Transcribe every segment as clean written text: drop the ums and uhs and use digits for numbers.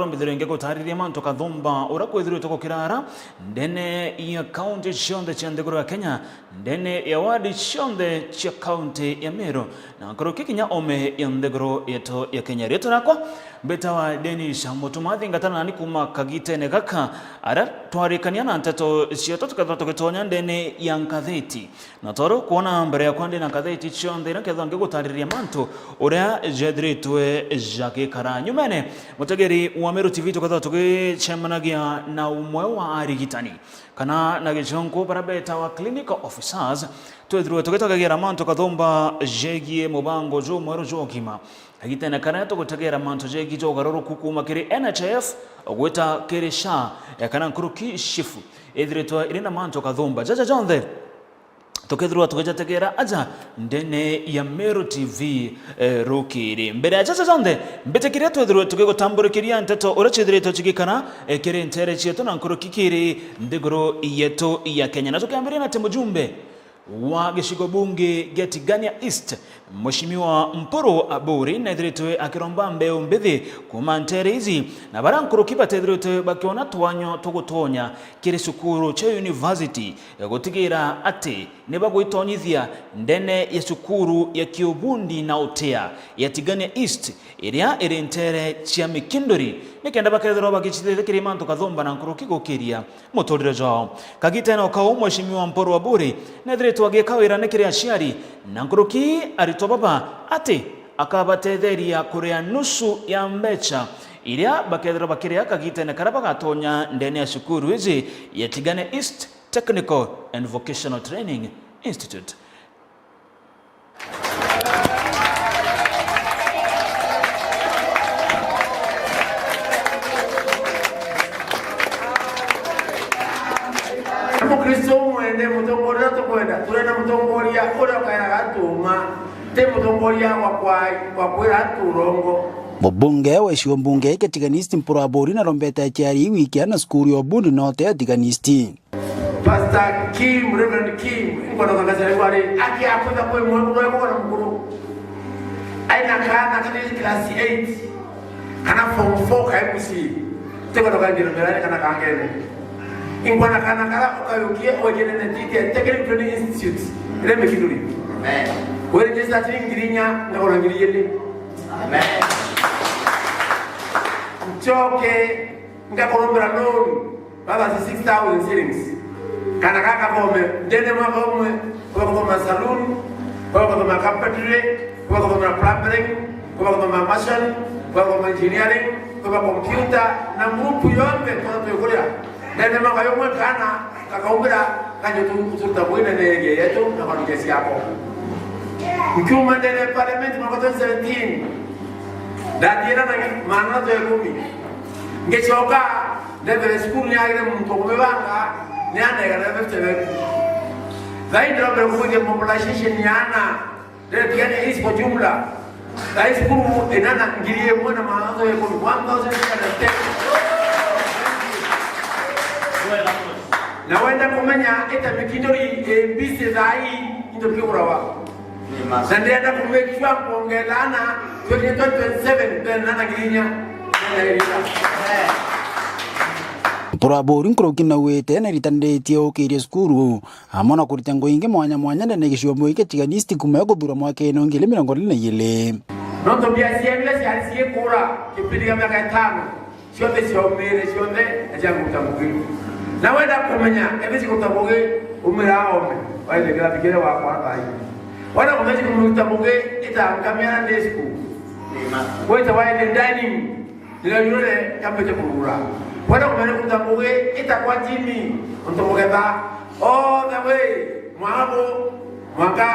Mbithirenge gutariria manto kathumba urakwithirwe toko kirara ndene ya county shonde chandegoro ya Kenya ndene ya wadi shonde cha county ya Meru na koroki kinya ome ya ndegoro yeto ya Kenya reto nakwa betawa Dennis Mutumathi ngatana ni kuma kagite ne gaka ara twarikania na nteto cioto tukatonya ndene ya Nkatheti na toro kuona mbere ya kwande na Nkatheti shonde na kethange gutariria manto uria jedritwe Jacques Karanyumene mutegeri wa Meru TV tukatha tugichemanagia na umwe wa arigitani kana na gichonko barabeta wa clinical officers twethirwe tugitagagira manto kathumba jegie mubango jo mwero jo kima agitena kana tugutegera manto jegi jo garoro kukuma kiri NHF gweta kiri SHA kana nkuruki shifu ethretwa irina manto kathumba jaja jonthe tukethirwa tugijategera aja ndene ya Meru TV rukiri mbere ya jaja jonthe mbetekiria twethirwa tugigutamburikiria nteto urachithiritwo chigikana kiri ntere chieto na nkuruki kiri ndigoro yeto ya Kenya na tukiambiria na temujumbe wa gishigo bunge Getigania East Mheshimiwa Mporo Aburi na ithritwe akiromba mbeu mbithi kuma ntere hizi na barankuru kibatethritwe bakiona twanyo tugutonya kiri sukuru cha university gutigira ati ne bagwitonyithia ndene ya sukuru ya Kiobundi na Otea ya Tigania East iria iri ntere cia Mikindori nikenda bakethirwa bagichithikiri manto kathumba na nkuru kigukiria muturire jao kagiteno ka Mheshimiwa Mporo Aburi na ithritwe agikawira nikiri aciari na nkuruki baba ati akabatetheria kuria nusu ya mbecha iria bakethira bakiria kagitene karaba gatonya ndene ya shukuru hizi ya Tigania East Technical and Vocational Training Institute. Kristo mwene mutongoria tukwenda turena mutongoria ura kaira gatuma te mutongoria wa kwira turongo Mubunge wa ishiwa mbunge Tigania East Mporo Aburi na rombeta chiari wiki na skuru ya Bundi note ya Tigania East. Pastor Kim, Reverend Kim, ngono kangazali wale aki akwenda kwa mwangu na mkuru aina kana class 8 kana form 4 kaibusi teko tokandiro melani kana kangene ingwana kana kala ukayukie ojene na tite Technical Training Institute ile Mikindori. Amen. Wewe je starting ngirinya na ona ngiriyele. Amen. Mchoke ngakorombera loan baba 6000 shillings kana kaka bome ndene mwaka umwe kwa salon kwa carpentry kwa plumbing kwa machine kwa engineering kwa computer na grupu yote kwa tuyokulia ndene mwaka yomwe kana kakaumbira kanyo tutabwina nege yetu na kwa kesi yako mkiuma ndene parliament mwaka 2017 dadiera na maana to yakumi ngechoka level school nyaire mtokubanga nyana ya level 7 zaidi ya kuja population nyana ndio Tigania East kwa jumla high school enana ngirie mwana maanzo ya 1000 na wenda kumenya eta Mikindori mbisi zai ndio kiurawa na ndio kumekishwa kuongelana 2027 tena na ngirinya Mporo Aburi nkuruki na wete na ritandetie ukiria skuru amona kurita ngoinge mwanya mwanya ndene gishiwa mwike Tigania East kuma guthura mwaka ino ngile 2022 nondo bia siemle siasie kura kipidiga miaka 5 siote siomere siote ajangu tamugi na wenda kumenya ebisi kutabuge umira ome waile kila bigere wa kwa ai wana kumenya kumutabuge ita kamera ndesku weta waile dining ndio yule kapeje kurura wana kumenya kutabuge ita kwa jimi ntobuge ba all the way mwaka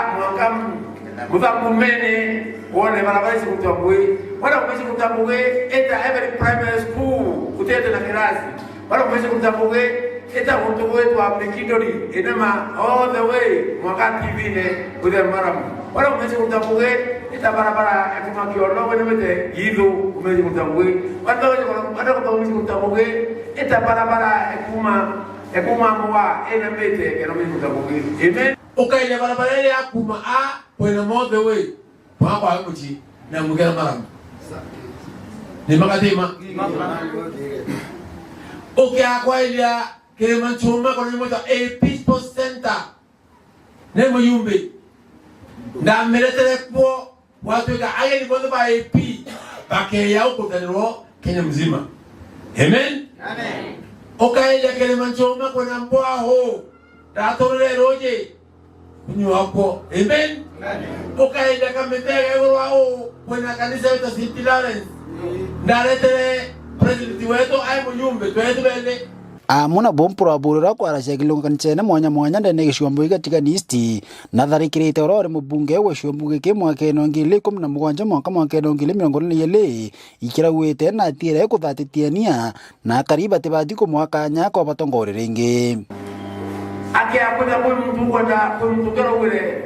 muvamumene wone barabara sikutabuge wana kumenya kutabuge ita every primary school kutete na kirasi wana kumenya kutabuge ita mtu wetu wa Mikindori enema all the way mwaka TV ne kule maramu wala umezi kutabuge ita barabara akuma kiolo wene mete gido umezi kutabuge wala umezi kutabuge ita barabara akuma mwa ene mete kero umezi kutabuge amen ukaile barabara ile akuma a wene all the way mwaka wa mchi na mugera maramu ni magathima ukiakwailya Kilimanchuma kwa nimoja a peaceful center nemo yumbe na meletere kwa watu ika aya ni bondo ba AP bake ya ukutaniro Kenya mzima. Amen. Amen. Ukailya Kilimanchuma kwa namboa ho datorere roje kunyo wako. Amen. Amen. Ukailya kametega ewa ho kwa kanisa yetu St. Lawrence ndaletere president wetu ai muyumbe twetu bende amuna bompura burira kwaracia kilunganchene mwanya mwanya ndene gicwambu igatiganisti na tharikirite orore mubunge we cwambu giki mwaka 2017 mwaka 2022 ikiragwite na atire kuthatitiania na kariba tibati ku mwaka nyako batongore ringi akiakuja kwa mtu kwenda kumtukero ule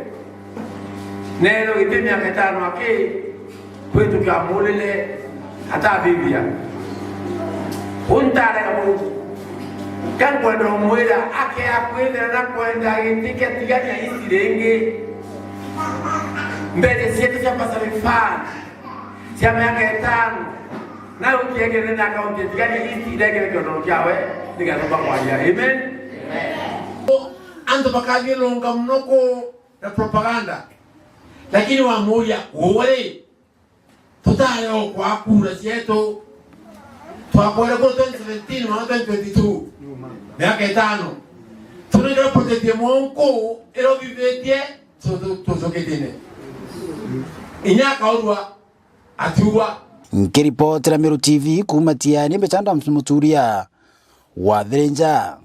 nero itimia ketano aki kwetu kamulele hata biblia untare kamu kan kwenda mwela ake akwenda na kwenda tiketi gani ya isirenge mbele sietu cha pasarifani cha miaka 5 na ukiegele na akaunti gani ya isirenge kwa kyawe nikatoka kwa ya. Amen. Ando bakaje longa mnoko na propaganda lakini wa moja wale tutale kwa kura sietu twakora kwa 2017 na 2022 miaka 5 tunataka protection monko ero vivetie tuzoketene inyaka odwa atuwa nkiripotera Meru TV kuma Tiani Mbechanda Msumuturia wa Thenja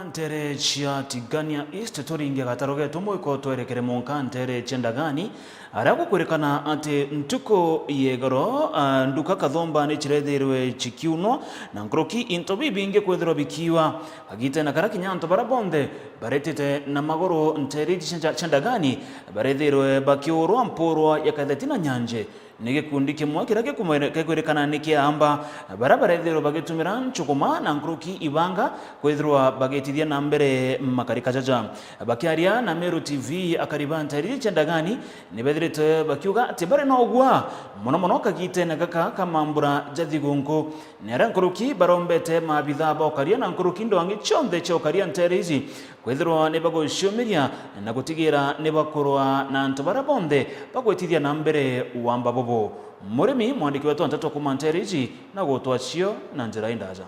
Ntere chia tigania East turinge gataroge tumwiko twerekere monka ntere chendagani arako kwerekana ati ntuko yegoro nduka kathomba ni chiretherwe chikiuno na nkroki intobibi inge kwethero bikiwa agite na karakinya nto barabonde baretete na magoro ntere chendagani baretherwe bakiorwa mporwa yakathetina nyanje nige kundi kimwe kirake kwerekana nikiamba barabarethero bagetumira nchukuma na nkruki ibanga kwethirwa bagetithia na mbere makarika jaja bakiaria na Meru TV akaribanta iri chendagani nibethirite bakiuga tibare no gwa mono kagite na gaka kamambura jathigunku nera nkruki barombete mabitha bokaria na nkruki ndwangi chonde chokaria nterizi kwethirwa ne bagoshomeria na gutigira ne bakorwa na ntobarabonde bagwetithia na mbere wamba bobo murimi mwandiki wetu antatu kumanteriji na gotwachio na njira indaja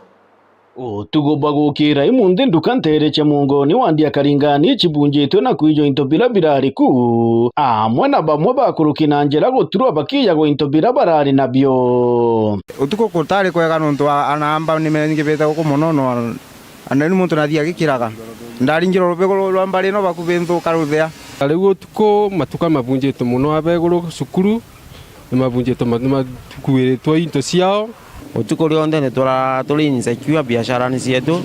tugomba gukira imundi nduka ntere cha mungoni wandia karingani chibunjitwe na kwijo intobira birari ku amwe na bamwe bakurukina njera guturwa bakiya go intobira barari nabyo utuko kutari kwega nuntu anamba nimengibeta uko monono anani muntu nathia gikiraga ndaringiro rubego rwa mbari no bakubentho karuthea arigo utuko matuka mabunjitwe muno abeguru sukuru mabunjitwe matukuiritwe into ciao utuko rionde ne turi insecure biashara ni cietu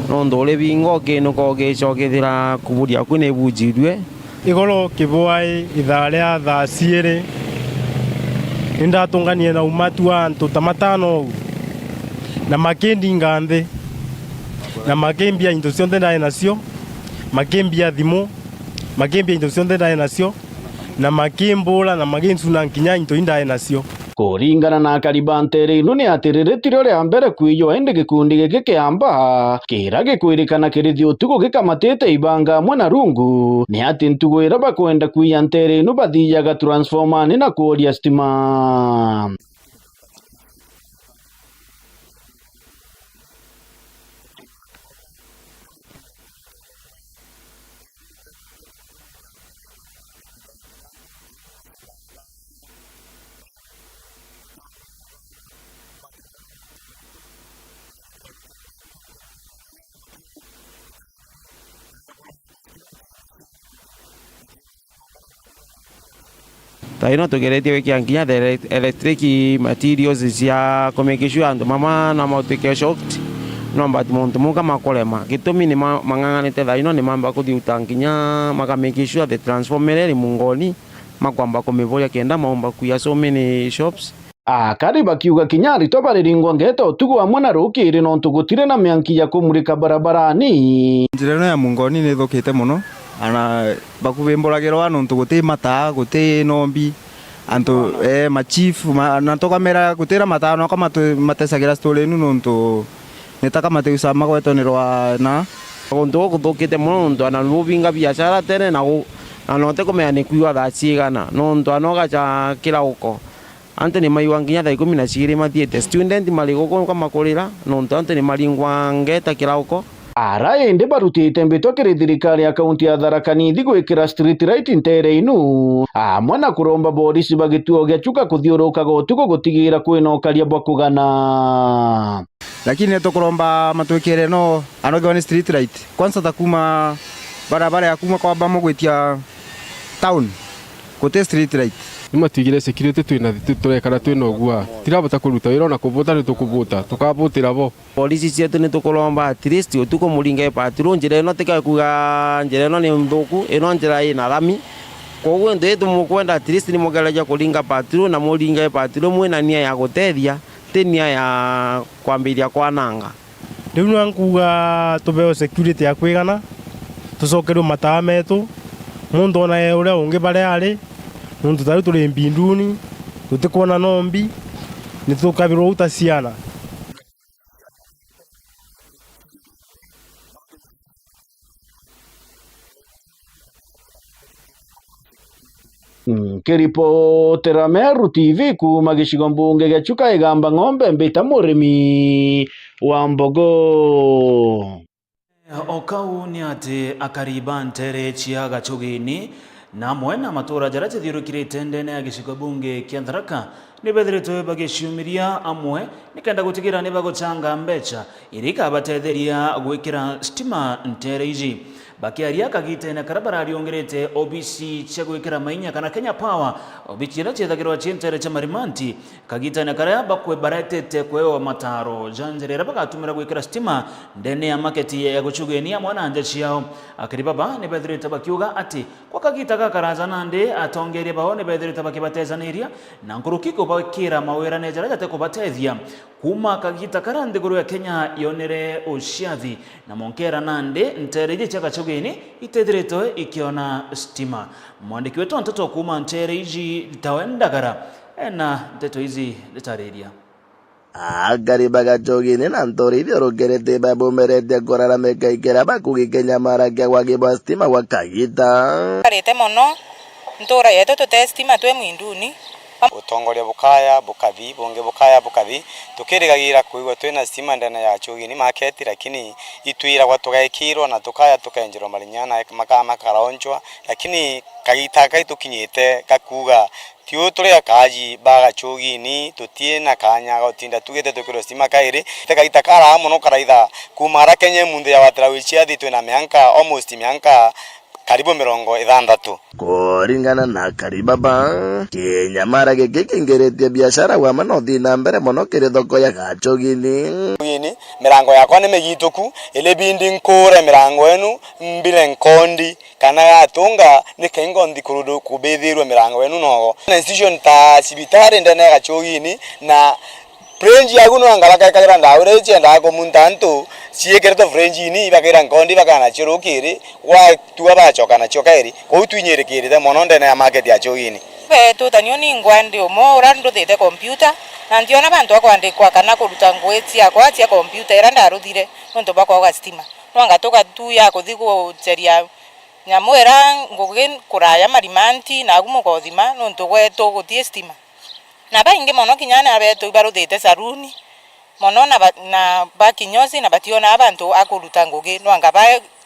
no ndole bingo ke no koge chokethira kuburia kwine bujirwe igoro kibwai itharia thaa ciiri indatunganie na umatu wa antu tamatano na makendi nganthi na makembia into cionthe ndae nacio makembia thimu makembia into cionthe ndae nacio na makimbura na maginsuna nkinya into indae nacio kuringana na karibantere ino ni atiriritiro ria mbere kwiyo ende gikundi giki kiamba kira gikwirikana kirithi utugo gikamatite ibanga mwana rungu ni ati ntugo ira bakwenda kwiya ntere ino bathiyaga transformer ni na kuoria stima taino tugeretie wekia nginya the electric materials cia komekishu andu mama na motike shocked no but muntu muka makolema gitumi ni manganganite thaino ni mamba kuthiuta nginya makamekishu the transformer ri mungoni makwamba kumivoria kenda maomba kuya so many shops akari bakiuga kinyari to bariringwa ngeta utugo amwe na rukiri no ntugutire na mianki ya kumurika barabarani njira ya mungoni ni thukite muno ana bakubemburagira wanu ntuguti mata guti nombi antu machifu natoka mera kutira matano kama matesagira stole nu nonto netaka mateusa magwetonirwa na gonto kuthukite muno nonto ana nuvinga biashara tene na note komea ni kuiwa thacigana nonto anoga cha kila uko ante ni maiwa nginya thaa 12 mathiete student mari guko kama kurira nonto ante ni maringwa ngeta kila uko ara ende barutite mbito kiri thirikari ya kaunti ya Tharaka Nithi gwikira street light ntere-inu amwe na kuromba borisi bagituo gia chuka kuthiurukaga utuko gutigira kwina ukaria bwa kugana, lakini tukuromba matwikire no anogewa ni street light kwanza takuma barabara ya kuma kwa bamo gwitia town kote street light nimatigire security twina turekana twina ogua tirabota kuruta wira na kuvuta ni tukuvuta tukavutira bo polisi cietu ni tukuromba at least utuko muringe patro njira ino tika kuga njira ino ni mthuku ino njira ina rami koguo ndetu mukwenda at least ni mugeragia kuringa patro na muringe patro mwina nia ya gutethia tenia ya kwambiria kwa nanga riu nkuga tubeo security ya kwigana tucokerwo mataa metu mundu ona uria ungi bare ari nundu tari turi mbinduni tutikuona nombi nitukabirwo uta ciana kiripotera Meru TV kuma gicigo mbunge gia Chuka Igamba Ng'ombe mbita murimi wa mbogo okau ni ati akariba ntere chiaga chugini na mwena matura jara chithirukirite ndene ya gicigo bunge kia Tharaka nibethiritwe bagiciumiria amwe nikenda gutigira nibaguchanga mbecha irika batetheria gwikira stima ntere iji bakiaria kagite na karabara riongerete OBC cia gwikira mainya kana Kenya Power obichira chethagirwa chintere cha marimanti kagita na karaya bakwe baretete kweo mataro janjerera bagatumira gwikira stima ndene ya market ya guchugenia mwana nje ciao akiribaba ne bethirite bakiuga ati kwa kagita gakaraza nande atongeria baho ne bethirite bakibatezaniria na nkurukiko bakira mawira ne jara ko batethia kuma kagita karande guru ya Kenya yonere oshiathi na monkera nande ntereje chaka chugeni itethirite ikiona stima mwandiki wetu ntoto kuma ntere iji tawendagara na nteto hizi litariria agariba gachogini na ntorithi rogerete babomerete korara mekaikera bakugikenya maragia gwa stima gwa kagita karete mono ntora yeto to stima twe mwinduni utongoria bukaya bukathi bonge bukaya bukathi tukirigagira kuigwa twina stima ndana ya chugini market lakini itwira gwa tugaikirwa na tukaya tukenjero marinyana makama karaonchwa lakini kagita kai tukinyite kakuga tiyo turi kaji baga chugini tutie na kanya gotinda tugete tukiro stima kairi tekaita kara muno karaitha kumara Kenya mundu ya watira wichia thitu na mianka almost mianka karibu 60 kuringana na karibaba Kenya mara gekingeretie biashara wa manothi na mbere mono kiri thoko ya gachogini mirango yakwa ni megituku ile bindi nkure mirango enu mbile nkondi kana gatunga ni kengo ndikurudu kubethirwe mirango enu nogo na institution ta cibitari ndene ya gachogini na French yaguno angalaka kagira ndaure chenda ko muntanto ciekerto French ni bakira nkondi bakana chirukiri wa tuwa bachoka na chokairi ko utwinyerikiri de mononde na market ya chogini beto tanyoni ngwandi omo urando de computer na ndiona bantu akwandikwa kana kuruta ngweti akwa tia computer iranda aruthire nonto bakwa ga stima nwanga toka tu ya kuthiko cheria nyamwera ngugen kuraya marimanti na gumo kothima nonto gweto gutie stima na baingi mono kinyana abeto baruthite saruni mono na bakinyozi na bationa abantu akuruta ngugi nwanga ba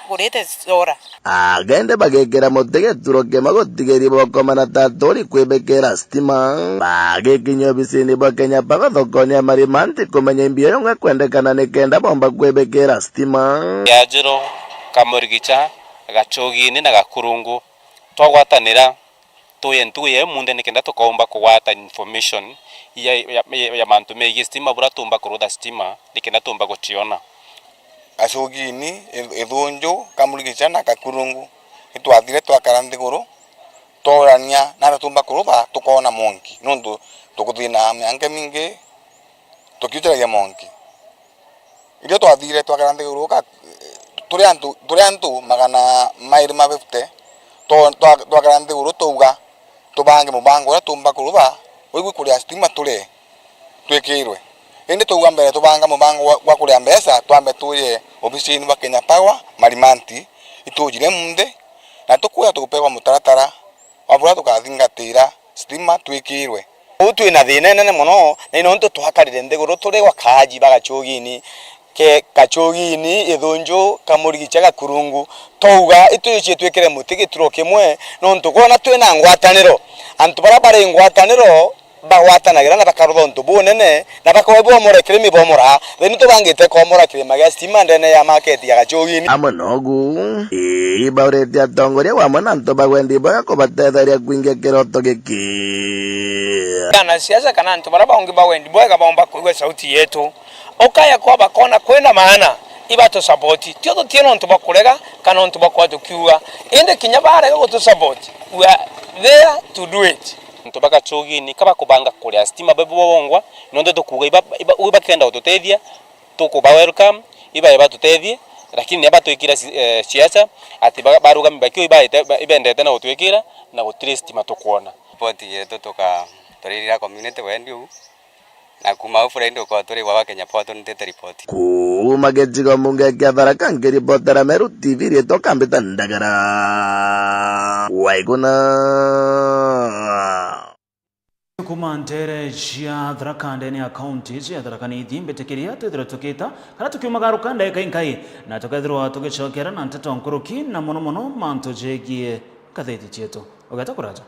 kurete zora agende bagekera motege turoke magotigeri bokoma na tatori kwebekera stima bagekinyo bisini Kenya Power thokoni ya marimanti kumenya mbia yonga kwendekana nikenda bomba kwebekera stima yajiro kamurigicha gachogini na gakurungu twagwatanira tuye munde nikenda tukomba kuwata information ya mantu megi stima bura tumba kuruda stima nikenda tumba gochiona Gachogini ethunju kamurigicha na gakurungu itwathire twakarande guru torania na tumba kuruba tukona monki nundu tukuthina miange mingi tukiutiragia monki ile twathire twakarande guru ka turi antu magana mairi mabefte twakarande guru tuga tubange mubango ura tumba kuruba wigu kuria stima tule twekirwe indi tuwa mbere tubanga mubango wa kuria mbesa twambe tuye obisini wa Kenya Power Marimanti itujire munde na tukuya tukupewa mutaratara wabura tukathingatira stima twekirwe utu ina thina nene muno na ino nto twakarire nthiguru turi wakaji bagachogini ke kachogini ithunju kamurigicha gakurungu touga ituyucie twikire mutigi turo kimwe no ntukona twina ngwataniro antu bara bare ngwataniro bagwatanagira na bakarutho ntu bunene na bakawebwo mora kirimi bomora thini tubangite komora kirima gya stima ndene ya market ya gachogini amonogu ibauretia tongoria wa mwana nto bagwendi baga kubatetheria kuingia kiroto giki kana siasa kana ntu bara baongi bagwendi boga baomba kuigwa sauti yetu okaya kwa bakona kwenda maana ibato support tio tieno ntu bakurega kana ntu bakwa tukiwa inde kinyabare go to support we are there to do it ntu bagachogini kaba kubanga kuria stima bebo bongwa nondo tukuga iba kenda utotethia tukuba welcome iba tutethie lakini aba twikira siasa ati baruga mbakio ibendete na utwikira na gutire stima tukuona support yetu toka torira community wendu na kuma friend ko tori wa Kenya Power tunite report kuma gejigo munge kya Tharaka ngiripotera Meru TV rito kambita ndagara waiguna kuma ntere cia Tharaka ndene ya county cia Tharaka ni thimbe tekeria twithira tukita kana tukiumagaruka ndeka inkai na tukethirwa tugicokera na nteto nkuruki na muno mantu jegie katheti cietu ugata kuraja